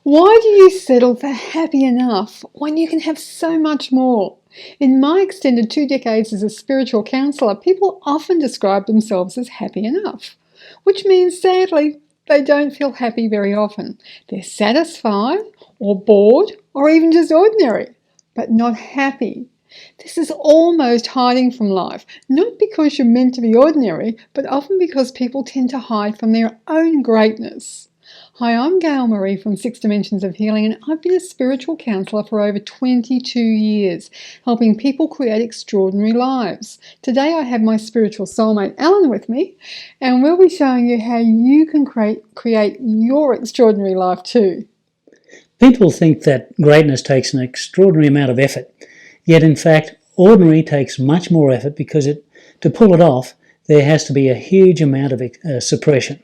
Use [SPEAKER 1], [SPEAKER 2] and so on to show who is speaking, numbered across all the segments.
[SPEAKER 1] Why do you settle for happy enough when you can have so much more? In my extended 2 decades as a spiritual counsellor, people often describe themselves as happy enough, which means sadly they don't feel happy very often. They're satisfied or bored or even just ordinary, but not happy. This is almost hiding from life, not because you're meant to be ordinary, but often because people tend to hide from their own greatness. Hi, I'm Gail Marie from Six Dimensions of Healing, and I've been a spiritual counsellor for over 22 years, helping people create extraordinary lives. Today I have my spiritual soulmate, Alan, with me, and we'll be showing you how you can create your extraordinary life too.
[SPEAKER 2] People think that greatness takes an extraordinary amount of effort, yet in fact, ordinary takes much more effort because to pull it off, there has to be a huge amount of suppression.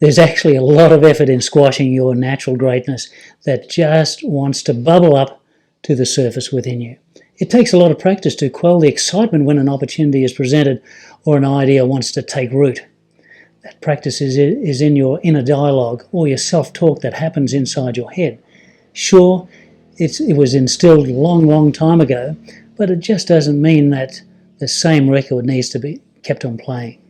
[SPEAKER 2] There's actually a lot of effort in squashing your natural greatness that just wants to bubble up to the surface within you. It takes a lot of practice to quell the excitement when an opportunity is presented or an idea wants to take root. That practice is in your inner dialogue or your self-talk that happens inside your head. Sure, it was instilled a long time ago, but it just doesn't mean that the same record needs to be kept on playing.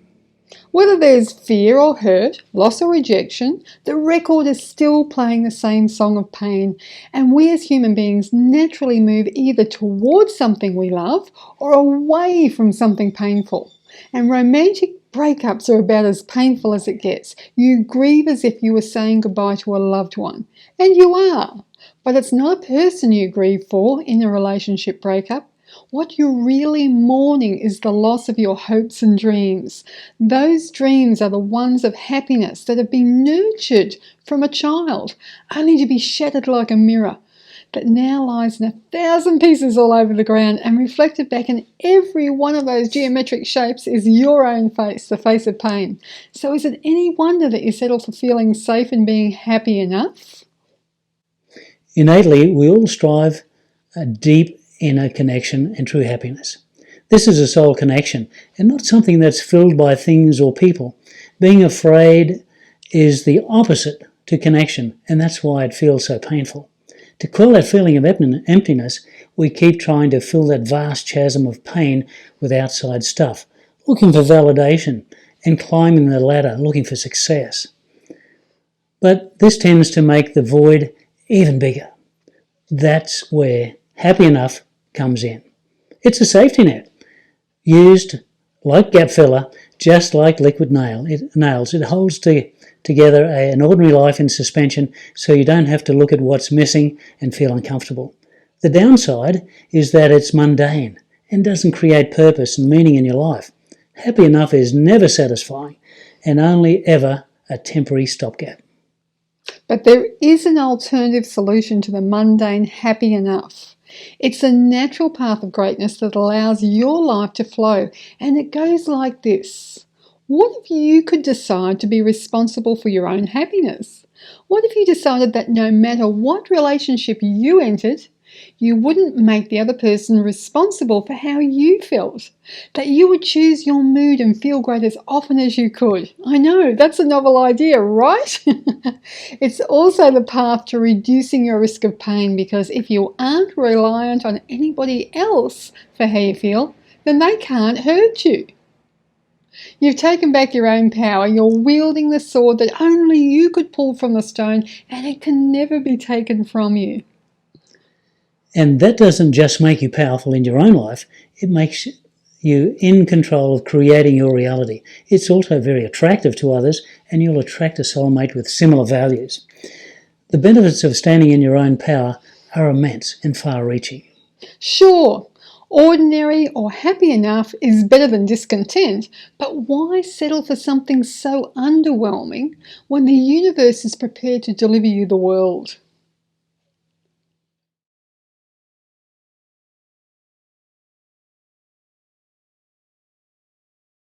[SPEAKER 1] Whether there's fear or hurt, loss or rejection, the record is still playing the same song of pain, and we as human beings naturally move either towards something we love or away from something painful. And romantic breakups are about as painful as it gets. You grieve as if you were saying goodbye to a loved one, and you are, but it's not a person you grieve for in a relationship breakup. What you're really mourning is the loss of your hopes and dreams. Those dreams are the ones of happiness that have been nurtured from a child, only to be shattered like a mirror, that now lies in 1,000 pieces all over the ground, and reflected back in every one of those geometric shapes is your own face, the face of pain. So is it any wonder that you settle for feeling safe and being happy enough?
[SPEAKER 2] Innately, we all strive a deep inner connection and true happiness. This is a soul connection and not something that's filled by things or people. Being afraid is the opposite to connection, and that's why it feels so painful. To quell that feeling of emptiness, we keep trying to fill that vast chasm of pain with outside stuff, looking for validation and climbing the ladder, looking for success. But this tends to make the void even bigger. That's where happy enough comes in. It's a safety net, used like gap filler, just like liquid nails. It holds together an ordinary life in suspension so you don't have to look at what's missing and feel uncomfortable. The downside is that it's mundane and doesn't create purpose and meaning in your life. Happy enough is never satisfying and only ever a temporary stopgap.
[SPEAKER 1] But there is an alternative solution to the mundane happy enough. It's a natural path of greatness that allows your life to flow, and it goes like this. What if you could decide to be responsible for your own happiness? What if you decided that no matter what relationship you entered, you wouldn't make the other person responsible for how you felt? That you would choose your mood and feel great as often as you could? I know, that's a novel idea, right? It's also the path to reducing your risk of pain, because if you aren't reliant on anybody else for how you feel, then they can't hurt you. You've taken back your own power. You're wielding the sword that only you could pull from the stone, and it can never be taken from you.
[SPEAKER 2] And that doesn't just make you powerful in your own life, it makes you in control of creating your reality. It's also very attractive to others, and you'll attract a soulmate with similar values. The benefits of standing in your own power are immense and far-reaching.
[SPEAKER 1] Sure, ordinary or happy enough is better than discontent, but why settle for something so underwhelming when the universe is prepared to deliver you the world?